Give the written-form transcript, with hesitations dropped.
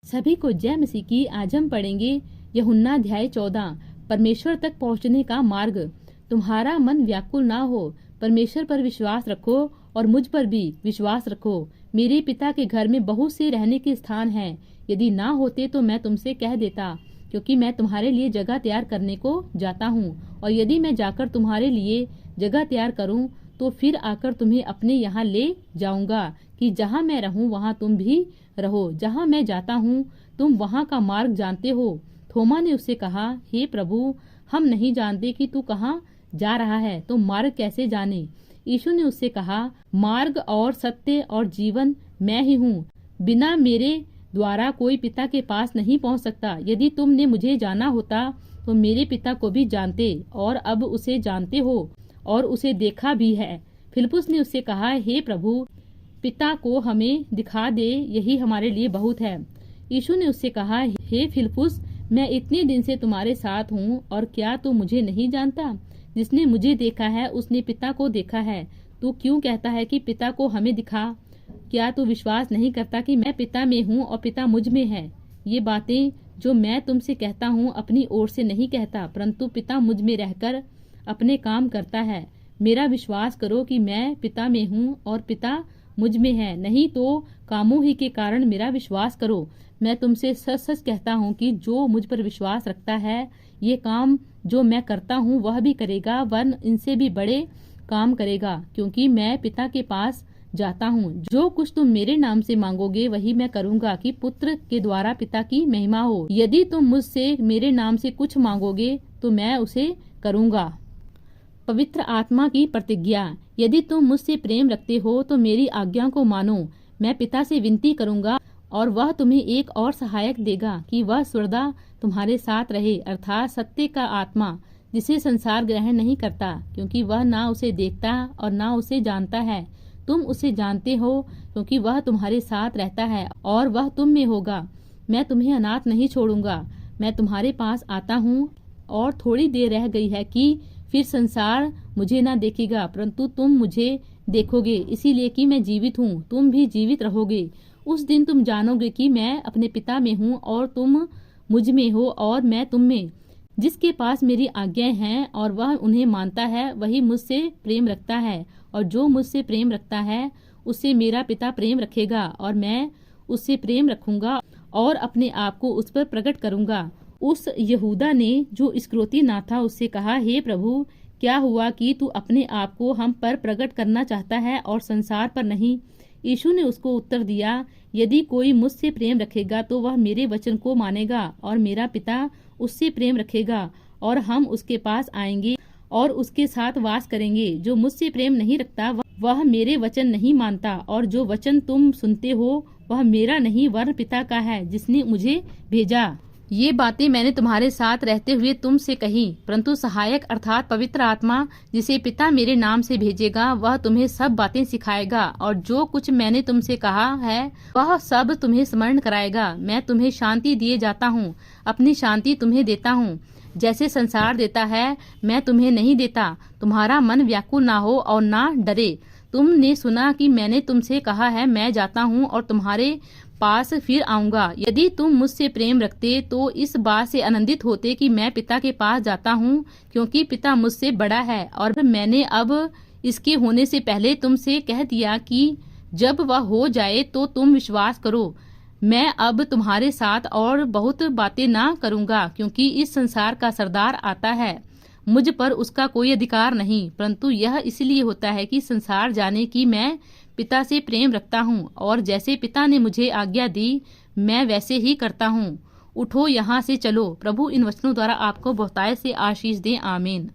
सभी को जय मसीह की। आज हम पढ़ेंगे यूहन्ना अध्याय 14, परमेश्वर तक पहुंचने का मार्ग। तुम्हारा मन व्याकुल ना हो, परमेश्वर पर विश्वास रखो और मुझ पर भी विश्वास रखो। मेरे पिता के घर में बहुत से रहने के स्थान हैं। यदि ना होते तो मैं तुमसे कह देता, क्योंकि मैं तुम्हारे लिए जगह तैयार करने को जाता हूँ। और यदि मैं जाकर तुम्हारे लिए जगह तैयार करूँ तो फिर आकर तुम्हें अपने यहाँ ले जाऊंगा, कि जहाँ मैं रहूं वहाँ तुम भी रहो। जहाँ मैं जाता हूँ तुम वहाँ का मार्ग जानते हो। थोमा ने उससे कहा, हे प्रभु, हम नहीं जानते कि तू कहाँ जा रहा है, तो मार्ग कैसे जाने? यीशु ने उससे कहा, मार्ग और सत्य और जीवन मैं ही हूँ। बिना मेरे द्वारा कोई पिता के पास नहीं पहुँच सकता। यदि तुमने मुझे जाना होता तो मेरे पिता को भी जानते, और अब उसे जानते हो और उसे देखा भी है। फिलिप्पुस ने उससे कहा, हे प्रभु, पिता को हमें दिखा दे, यही हमारे लिए बहुत है। यीशु ने उससे कहा, हे फिलिप्पुस, मैं इतने दिन से तुम्हारे साथ हूँ और क्या तू मुझे नहीं जानता? जिसने मुझे देखा है उसने पिता को देखा है। तू क्यों कहता है कि पिता को हमें दिखा? क्या तू विश्वास नहीं करता कि मैं पिता में हूँ और पिता मुझ में है? ये बातें जो मैं तुमसे कहता हूँ अपनी ओर से नहीं कहता, परंतु पिता मुझ में रहकर अपने काम करता है। मेरा विश्वास करो कि मैं पिता में हूँ और पिता मुझ में है, नहीं तो कामों ही के कारण मेरा विश्वास करो। मैं तुमसे सच सच कहता हूँ कि जो मुझ पर विश्वास रखता है, ये काम जो मैं करता हूँ वह भी करेगा, वरन इनसे भी बड़े काम करेगा, क्योंकि मैं पिता के पास जाता हूँ। जो कुछ तुम मेरे नाम से मांगोगे वही मैं करूँगा, कि पुत्र के द्वारा पिता की महिमा हो। यदि तुम मुझसे मेरे नाम से कुछ मांगोगे तो मैं उसे करूँगा। पवित्र आत्मा की प्रतिज्ञा। यदि तुम मुझसे प्रेम रखते हो तो मेरी आज्ञा को मानो। मैं पिता से विनती करूंगा और वह तुम्हें एक और सहायक देगा, कि वह सदा तुम्हारे साथ रहे, अर्थात सत्य का आत्मा, जिसे संसार ग्रहण नहीं करता, क्योंकि वह ना उसे देखता और ना उसे जानता है। तुम उसे जानते हो, क्योंकि वह तुम्हारे साथ रहता है और वह तुम में होगा। मैं तुम्हें अनाथ नहीं छोड़ूंगा। मैं तुम्हारे पास आता हूँ, और थोड़ी देर रह गई है कि फिर संसार मुझे ना देखेगा, परंतु तुम मुझे देखोगे, इसीलिए कि मैं जीवित हूँ, तुम भी जीवित रहोगे। उस दिन तुम जानोगे कि मैं अपने पिता में हूँ और तुम मुझ में हो और मैं तुम में। जिसके पास मेरी आज्ञाएं हैं और वह उन्हें मानता है, वही मुझसे प्रेम रखता है, और जो मुझसे प्रेम रखता है उससे मेरा पिता प्रेम रखेगा, और मैं उससे प्रेम रखूंगा और अपने आप को उस पर प्रकट करूंगा। उस यहूदा ने जो इस्करियोती ना था उससे कहा, हे प्रभु, क्या हुआ कि तू अपने आप को हम पर प्रकट करना चाहता है और संसार पर नहीं? यीशु ने उसको उत्तर दिया, यदि कोई मुझसे प्रेम रखेगा तो वह मेरे वचन को मानेगा, और मेरा पिता उससे प्रेम रखेगा, और हम उसके पास आएंगे और उसके साथ वास करेंगे। जो मुझसे प्रेम नहीं रखता वह मेरे वचन नहीं मानता, और जो वचन तुम सुनते हो वह मेरा नहीं वरन पिता का है जिसने मुझे भेजा। ये बातें मैंने तुम्हारे साथ रहते हुए तुमसे कही, परंतु सहायक अर्थात पवित्र आत्मा, जिसे पिता मेरे नाम से भेजेगा, वह तुम्हें सब बातें सिखाएगा और जो कुछ मैंने तुमसे कहा है वह सब तुम्हें स्मरण कराएगा। मैं तुम्हें शांति दिए जाता हूँ, अपनी शांति तुम्हें देता हूँ। जैसे संसार देता है मैं तुम्हें नहीं देता। तुम्हारा मन व्याकुल ना हो और ना डरे। तुमने सुना कि मैंने तुमसे कहा है, मैं जाता हूँ और तुम्हारे पास फिर आऊंगा। यदि तुम मुझसे प्रेम रखते तो इस बात से आनंदित होते कि मैं पिता के पास जाता हूँ, क्योंकि पिता मुझसे बड़ा है, और मैंने अब इसके होने से पहले तुमसे कह दिया कि जब वह हो जाए तो तुम विश्वास करो। मैं अब तुम्हारे साथ और बहुत बातें ना करूंगा, क्योंकि इस संसार का सरदार आता है, मुझ पर उसका कोई अधिकार नहीं, परंतु यह इसलिए होता है कि संसार जाने की मैं पिता से प्रेम रखता हूँ, और जैसे पिता ने मुझे आज्ञा दी मैं वैसे ही करता हूँ। उठो, यहाँ से चलो। प्रभु इन वचनों द्वारा आपको बहुतायत से आशीष दे। आमीन।